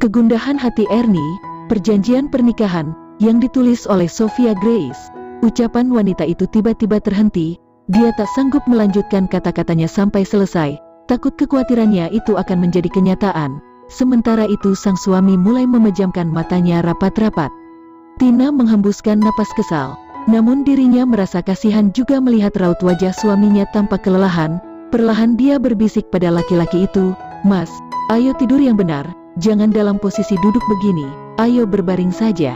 Kegundahan hati Ernie, perjanjian pernikahan, yang ditulis oleh Sophia Grace. Ucapan wanita itu tiba-tiba terhenti, dia tak sanggup melanjutkan kata-katanya sampai selesai, takut kekhawatirannya itu akan menjadi kenyataan. Sementara itu sang suami mulai memejamkan matanya rapat-rapat. Tina menghembuskan napas kesal, namun dirinya merasa kasihan juga melihat raut wajah suaminya tampak kelelahan. Perlahan dia berbisik pada laki-laki itu, "Mas, ayo tidur yang benar. Jangan dalam posisi duduk begini, ayo berbaring saja."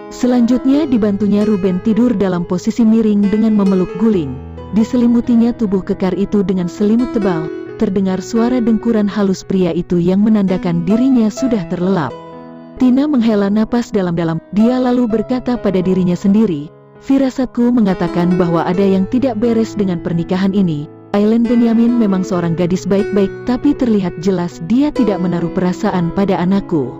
Selanjutnya dibantunya Ruben tidur dalam posisi miring dengan memeluk guling. Diselimutinya tubuh kekar itu dengan selimut tebal. Terdengar suara dengkuran halus pria itu yang menandakan dirinya sudah terlelap. Tina menghela napas dalam-dalam, dia lalu berkata pada dirinya sendiri, "Firasatku mengatakan bahwa ada yang tidak beres dengan pernikahan ini. Aileen Benyamin memang seorang gadis baik-baik, tapi terlihat jelas dia tidak menaruh perasaan pada anakku.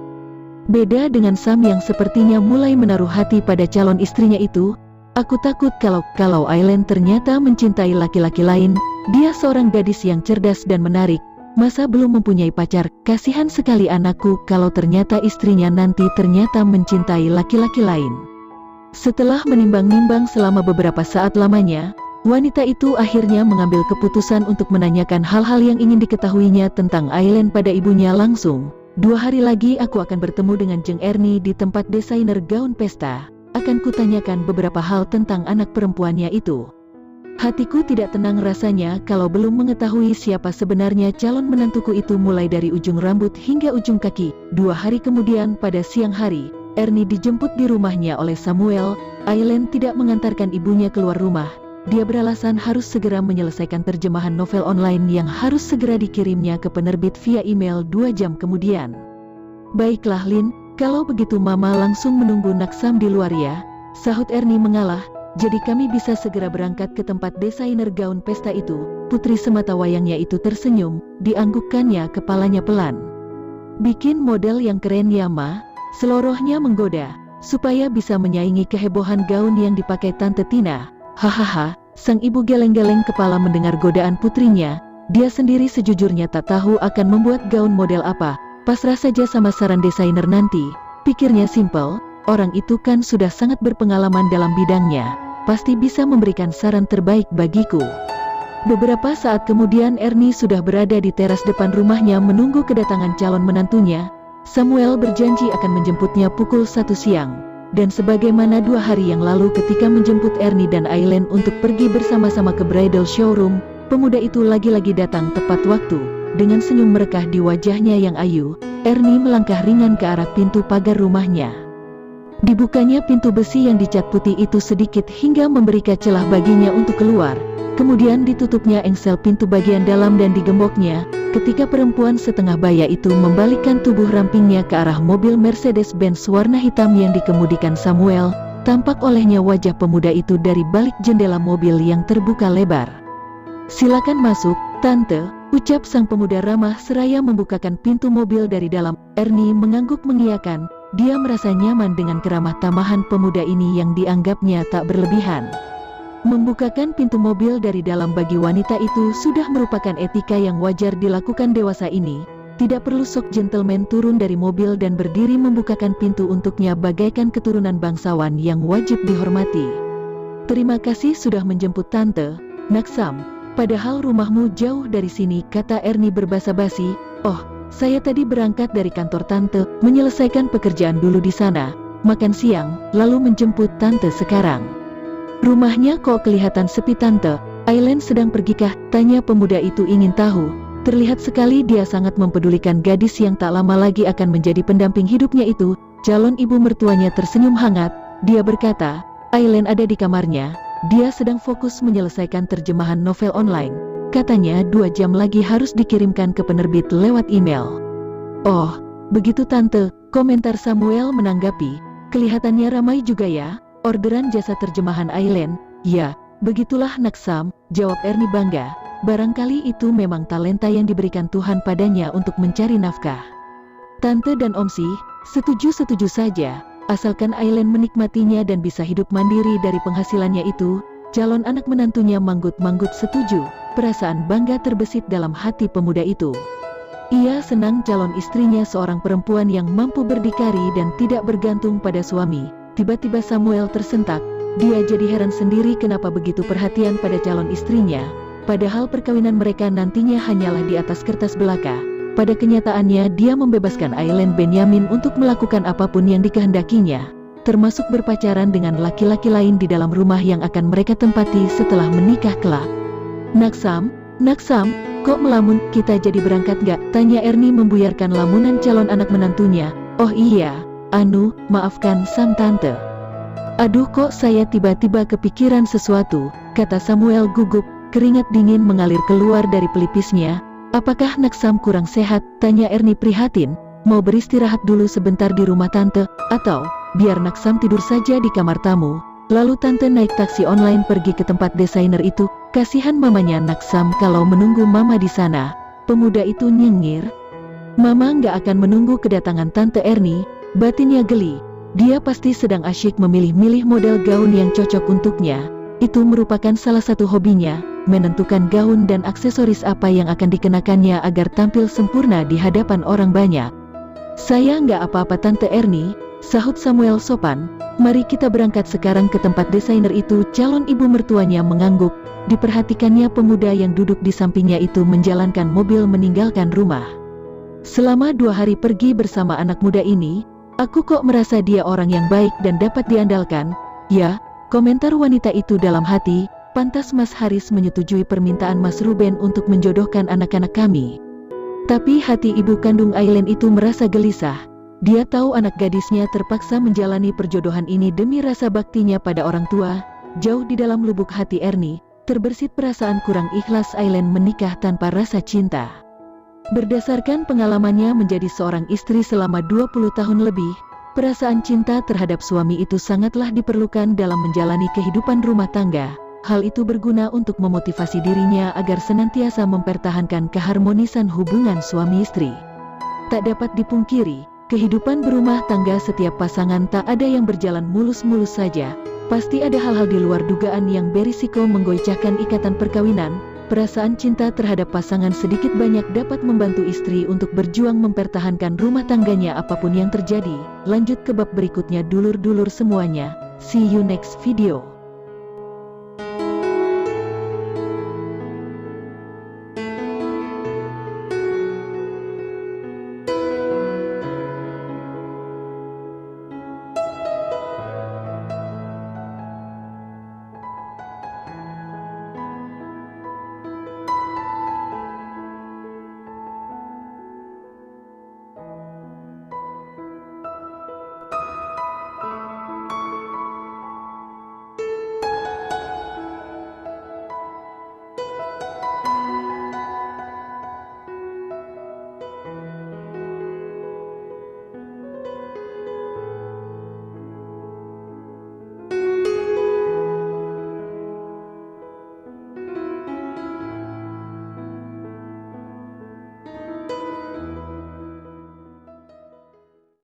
Beda dengan Sam yang sepertinya mulai menaruh hati pada calon istrinya itu. Aku takut kalau Aileen ternyata mencintai laki-laki lain. Dia seorang gadis yang cerdas dan menarik, masa belum mempunyai pacar? Kasihan sekali anakku kalau ternyata istrinya nanti ternyata mencintai laki-laki lain." Setelah menimbang-nimbang selama beberapa saat lamanya, wanita itu akhirnya mengambil keputusan untuk menanyakan hal-hal yang ingin diketahuinya tentang Aileen pada ibunya langsung. "2 hari lagi aku akan bertemu dengan Jeng Ernie di tempat desainer gaun pesta. Akan kutanyakan beberapa hal tentang anak perempuannya itu. Hatiku tidak tenang rasanya kalau belum mengetahui siapa sebenarnya calon menantuku itu mulai dari ujung rambut hingga ujung kaki." 2 hari kemudian pada siang hari, Ernie dijemput di rumahnya oleh Samuel. Aileen tidak mengantarkan ibunya keluar rumah. Dia beralasan harus segera menyelesaikan terjemahan novel online yang harus segera dikirimnya ke penerbit via email 2 jam kemudian. "Baiklah Lin, kalau begitu Mama langsung menunggu Naksam di luar ya," sahut Ernie mengalah. "Jadi kami bisa segera berangkat ke tempat desainer gaun pesta itu." Putri semata wayangnya itu tersenyum, dianggukkannya kepalanya pelan. "Bikin model yang keren ya Ma," selorohnya menggoda, supaya bisa menyaingi kehebohan gaun yang dipakai Tante Tina. Hahaha, sang ibu geleng-geleng kepala mendengar godaan putrinya. Dia sendiri sejujurnya tak tahu akan membuat gaun model apa. Pasrah saja sama saran desainer nanti, pikirnya simpel. Orang itu kan sudah sangat berpengalaman dalam bidangnya, pasti bisa memberikan saran terbaik bagiku. Beberapa saat kemudian Ernie sudah berada di teras depan rumahnya menunggu kedatangan calon menantunya. Samuel berjanji akan menjemputnya pukul 1 siang. Dan sebagaimana 2 hari yang lalu ketika menjemput Ernie dan Aileen untuk pergi bersama-sama ke bridal showroom, pemuda itu lagi-lagi datang tepat waktu. Dengan senyum merekah di wajahnya yang ayu, Ernie melangkah ringan ke arah pintu pagar rumahnya. Dibukanya pintu besi yang dicat putih itu sedikit hingga memberi celah baginya untuk keluar. Kemudian ditutupnya engsel pintu bagian dalam dan digemboknya, ketika perempuan setengah baya itu membalikkan tubuh rampingnya ke arah mobil Mercedes-Benz warna hitam yang dikemudikan Samuel. Tampak olehnya wajah pemuda itu dari balik jendela mobil yang terbuka lebar. "Silakan masuk, Tante," ucap sang pemuda ramah seraya membukakan pintu mobil dari dalam. Ernie mengangguk mengiyakan, dia merasa nyaman dengan keramah tamahan pemuda ini yang dianggapnya tak berlebihan. Membukakan pintu mobil dari dalam bagi wanita itu sudah merupakan etika yang wajar dilakukan dewasa ini. Tidak perlu sok gentleman turun dari mobil dan berdiri membukakan pintu untuknya bagaikan keturunan bangsawan yang wajib dihormati. "Terima kasih sudah menjemput Tante, Naksam. Padahal rumahmu jauh dari sini," kata Ernie berbasa-basi. "Oh, saya tadi berangkat dari kantor Tante, menyelesaikan pekerjaan dulu di sana, makan siang, lalu menjemput Tante sekarang." "Rumahnya kok kelihatan sepi Tante, Aileen sedang pergikah?" tanya pemuda itu ingin tahu. Terlihat sekali dia sangat mempedulikan gadis yang tak lama lagi akan menjadi pendamping hidupnya itu. Calon ibu mertuanya tersenyum hangat, dia berkata, "Aileen ada di kamarnya, dia sedang fokus menyelesaikan terjemahan novel online. Katanya 2 jam lagi harus dikirimkan ke penerbit lewat email." "Oh, begitu Tante," komentar Samuel menanggapi. "Kelihatannya ramai juga ya, orderan jasa terjemahan Aileen." "Ya, begitulah Naksam," jawab Ernie bangga. Barangkali itu memang talenta yang diberikan Tuhan padanya untuk mencari nafkah. Tante dan Om Si, setuju-setuju saja, asalkan Aileen menikmatinya dan bisa hidup mandiri dari penghasilannya itu. Calon anak menantunya manggut-manggut setuju. Perasaan bangga terbesit dalam hati pemuda itu. Ia senang calon istrinya seorang perempuan yang mampu berdikari dan tidak bergantung pada suami. Tiba-tiba Samuel tersentak. Dia jadi heran sendiri kenapa begitu perhatian pada calon istrinya. Padahal perkawinan mereka nantinya hanyalah di atas kertas belaka. Pada kenyataannya dia membebaskan Aileen Benyamin untuk melakukan apapun yang dikehendakinya, termasuk berpacaran dengan laki-laki lain di dalam rumah yang akan mereka tempati setelah menikah kelak. Naksam, kok melamun, kita jadi berangkat gak? Tanya Ernie membuyarkan lamunan calon anak menantunya. Oh iya, maafkan Sam tante. Aduh kok saya tiba-tiba kepikiran sesuatu, kata Samuel gugup, keringat dingin mengalir keluar dari pelipisnya. Apakah Naksam kurang sehat? Tanya Ernie prihatin. Mau beristirahat dulu sebentar di rumah tante, atau biar Naksam tidur saja di kamar tamu. Lalu tante naik taksi online pergi ke tempat desainer itu. Kasihan mamanya Naksam kalau menunggu mama di sana. Pemuda itu nyengir. Mama nggak akan menunggu kedatangan tante Ernie, batinnya geli. Dia pasti sedang asyik memilih-milih model gaun yang cocok untuknya. Itu merupakan salah satu hobinya, menentukan gaun dan aksesoris apa yang akan dikenakannya agar tampil sempurna di hadapan orang banyak. Saya nggak apa-apa tante Ernie, sahut Samuel sopan. Mari kita berangkat sekarang ke tempat desainer itu. Calon ibu mertuanya mengangguk. Diperhatikannya pemuda yang duduk di sampingnya itu menjalankan mobil meninggalkan rumah. Selama 2 hari pergi bersama anak muda ini, aku kok merasa dia orang yang baik dan dapat diandalkan. Ya, komentar wanita itu dalam hati, pantas Mas Haris menyetujui permintaan Mas Ruben untuk menjodohkan anak-anak kami. Tapi hati ibu kandung Aileen itu merasa gelisah. Dia tahu anak gadisnya terpaksa menjalani perjodohan ini demi rasa baktinya pada orang tua. Jauh di dalam lubuk hati Ernie, terbersit perasaan kurang ikhlas Aileen menikah tanpa rasa cinta. Berdasarkan pengalamannya menjadi seorang istri selama 20 tahun lebih, perasaan cinta terhadap suami itu sangatlah diperlukan dalam menjalani kehidupan rumah tangga. Hal itu berguna untuk memotivasi dirinya agar senantiasa mempertahankan keharmonisan hubungan suami istri. Tak dapat dipungkiri, kehidupan berumah tangga setiap pasangan tak ada yang berjalan mulus-mulus saja. Pasti ada hal-hal di luar dugaan yang berisiko menggoncangkan ikatan perkawinan. Perasaan cinta terhadap pasangan sedikit banyak dapat membantu istri untuk berjuang mempertahankan rumah tangganya apapun yang terjadi. Lanjut ke bab berikutnya dulur-dulur semuanya. See you next video.